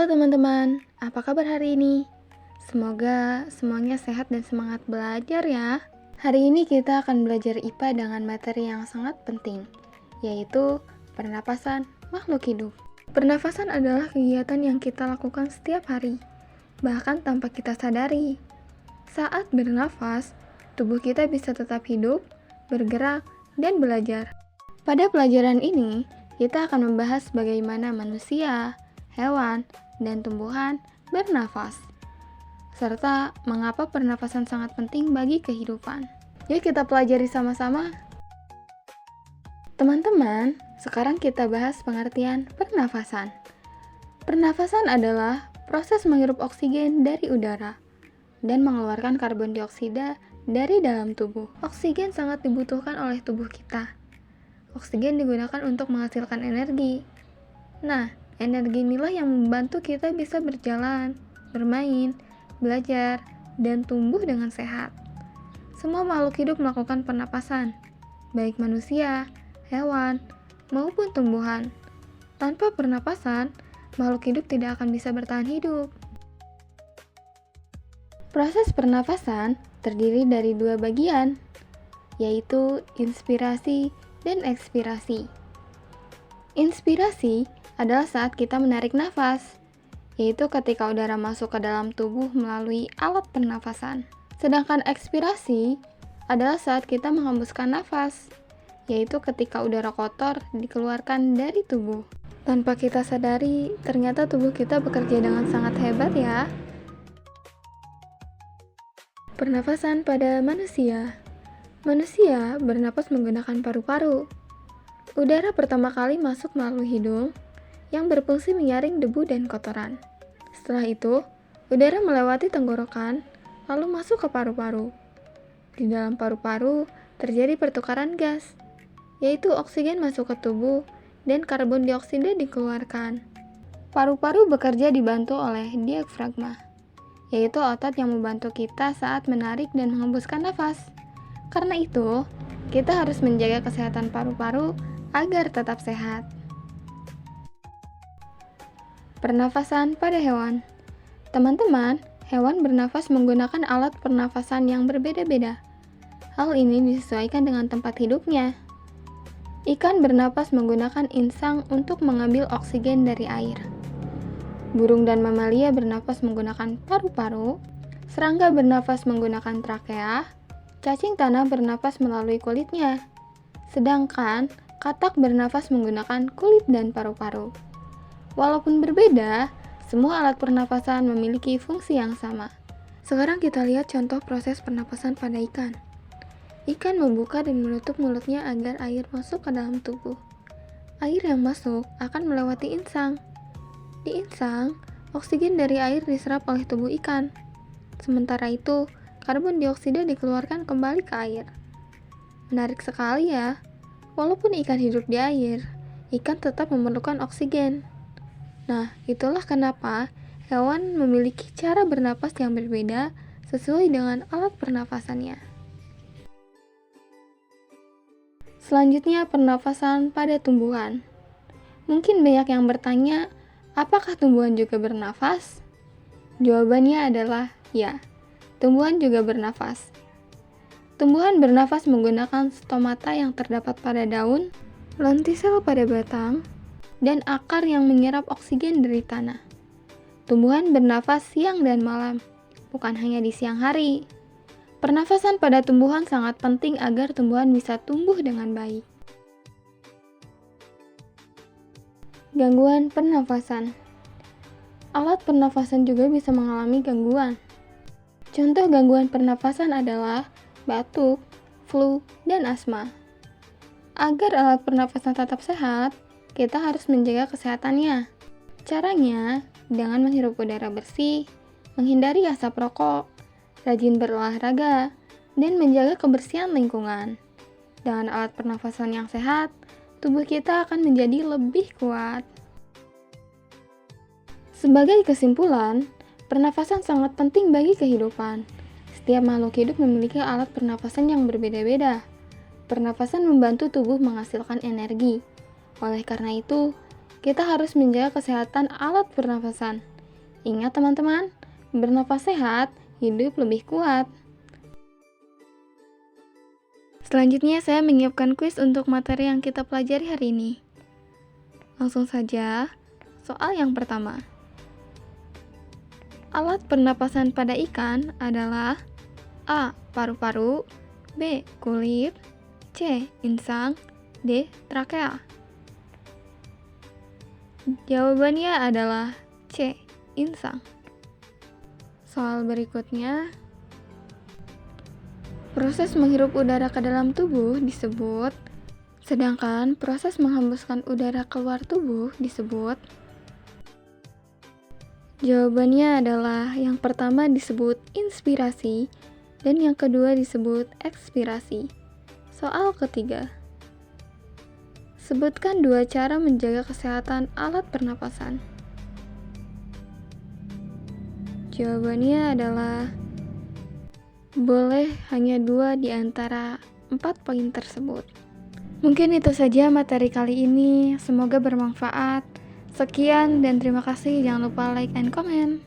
Halo teman-teman, apa kabar hari ini? Semoga semuanya sehat dan semangat belajar ya. Hari ini kita akan belajar IPA dengan materi yang sangat penting, yaitu pernapasan makhluk hidup. Pernafasan adalah kegiatan yang kita lakukan setiap hari, bahkan tanpa kita sadari. Saat bernafas, tubuh kita bisa tetap hidup, bergerak, dan belajar. Pada pelajaran ini, kita akan membahas bagaimana manusia, hewan, dan tumbuhan bernafas, serta mengapa pernafasan sangat penting bagi kehidupan. Yuk kita pelajari sama-sama. Teman-teman, sekarang kita bahas pengertian pernafasan. Pernafasan adalah proses menghirup oksigen dari udara dan mengeluarkan karbon dioksida dari dalam tubuh. Oksigen sangat dibutuhkan oleh tubuh kita. Oksigen digunakan untuk menghasilkan energi. Nah, energi inilah yang membantu kita bisa berjalan, bermain, belajar, dan tumbuh dengan sehat. Semua makhluk hidup melakukan pernapasan, baik manusia, hewan, maupun tumbuhan. Tanpa pernapasan, makhluk hidup tidak akan bisa bertahan hidup. Proses pernapasan terdiri dari dua bagian, yaitu inspirasi dan ekspirasi. Inspirasi adalah saat kita menarik nafas, yaitu ketika udara masuk ke dalam tubuh melalui alat pernafasan. Sedangkan ekspirasi adalah saat kita menghembuskan nafas, yaitu ketika udara kotor dikeluarkan dari tubuh. Tanpa kita sadari, ternyata tubuh kita bekerja dengan sangat hebat ya. Pernafasan pada manusia. Manusia bernapas menggunakan paru-paru. Udara pertama kali masuk melalui hidung yang berfungsi menyaring debu dan kotoran. Setelah itu, udara melewati tenggorokan lalu masuk ke paru-paru. Di dalam paru-paru terjadi pertukaran gas, yaitu oksigen masuk ke tubuh dan karbon dioksida dikeluarkan. Paru-paru bekerja dibantu oleh diafragma, yaitu otot yang membantu kita saat menarik dan menghembuskan nafas. Karena itu, kita harus menjaga kesehatan paru-paru agar tetap sehat. Pernafasan pada hewan. Teman-teman, hewan bernafas menggunakan alat pernafasan yang berbeda-beda. Hal ini disesuaikan dengan tempat hidupnya. Ikan bernafas menggunakan insang untuk mengambil oksigen dari air. Burung dan mamalia bernafas menggunakan paru-paru. Serangga bernafas menggunakan trakea. Cacing tanah bernafas melalui kulitnya. Sedangkan katak bernafas menggunakan kulit dan paru-paru. Walaupun berbeda, semua alat pernapasan memiliki fungsi yang sama. Sekarang kita lihat contoh proses pernapasan pada ikan. Ikan membuka dan menutup mulutnya agar air masuk ke dalam tubuh. Air yang masuk akan melewati insang. Di insang, oksigen dari air diserap oleh tubuh ikan. Sementara itu, karbon dioksida dikeluarkan kembali ke air. Menarik sekali ya. Walaupun ikan hidup di air, ikan tetap memerlukan oksigen. Nah, itulah kenapa hewan memiliki cara bernapas yang berbeda sesuai dengan alat pernafasannya. Selanjutnya, pernafasan pada tumbuhan. Mungkin banyak yang bertanya, apakah tumbuhan juga bernafas? Jawabannya adalah ya, tumbuhan juga bernafas. Tumbuhan bernafas menggunakan stomata yang terdapat pada daun, lentisel pada batang, dan akar yang menyerap oksigen dari tanah. Tumbuhan bernafas siang dan malam, bukan hanya di siang hari. Pernafasan pada tumbuhan sangat penting agar tumbuhan bisa tumbuh dengan baik. Gangguan pernafasan. Alat pernafasan juga bisa mengalami gangguan. Contoh gangguan pernafasan adalah batuk, flu, dan asma. Agar alat pernafasan tetap sehat, kita harus menjaga kesehatannya. Caranya, dengan menghirup udara bersih, menghindari asap rokok, rajin berolahraga, dan menjaga kebersihan lingkungan. Dengan alat pernafasan yang sehat, tubuh kita akan menjadi lebih kuat. Sebagai kesimpulan, pernafasan sangat penting bagi kehidupan. Setiap makhluk hidup memiliki alat pernafasan yang berbeda-beda. Pernafasan membantu tubuh menghasilkan energi. Oleh karena itu, kita harus menjaga kesehatan alat pernafasan Ingat teman-teman, bernafas sehat, hidup lebih kuat. Selanjutnya saya menyiapkan kuis untuk materi yang kita pelajari hari ini. Langsung saja, soal yang pertama. Alat pernapasan pada ikan adalah A. Paru-paru, B. Kulit, C. Insang, D. Trakea. Jawabannya adalah C. Insang. Soal berikutnya, proses menghirup udara ke dalam tubuh disebut, sedangkan proses menghembuskan udara keluar tubuh disebut. Jawabannya adalah yang pertama disebut inspirasi dan yang kedua disebut ekspirasi. Soal ketiga, sebutkan dua cara menjaga kesehatan alat pernapasan. Jawabannya adalah boleh hanya 2 di antara 4 poin tersebut. Mungkin itu saja materi kali ini, semoga bermanfaat. Sekian dan terima kasih, jangan lupa like and comment.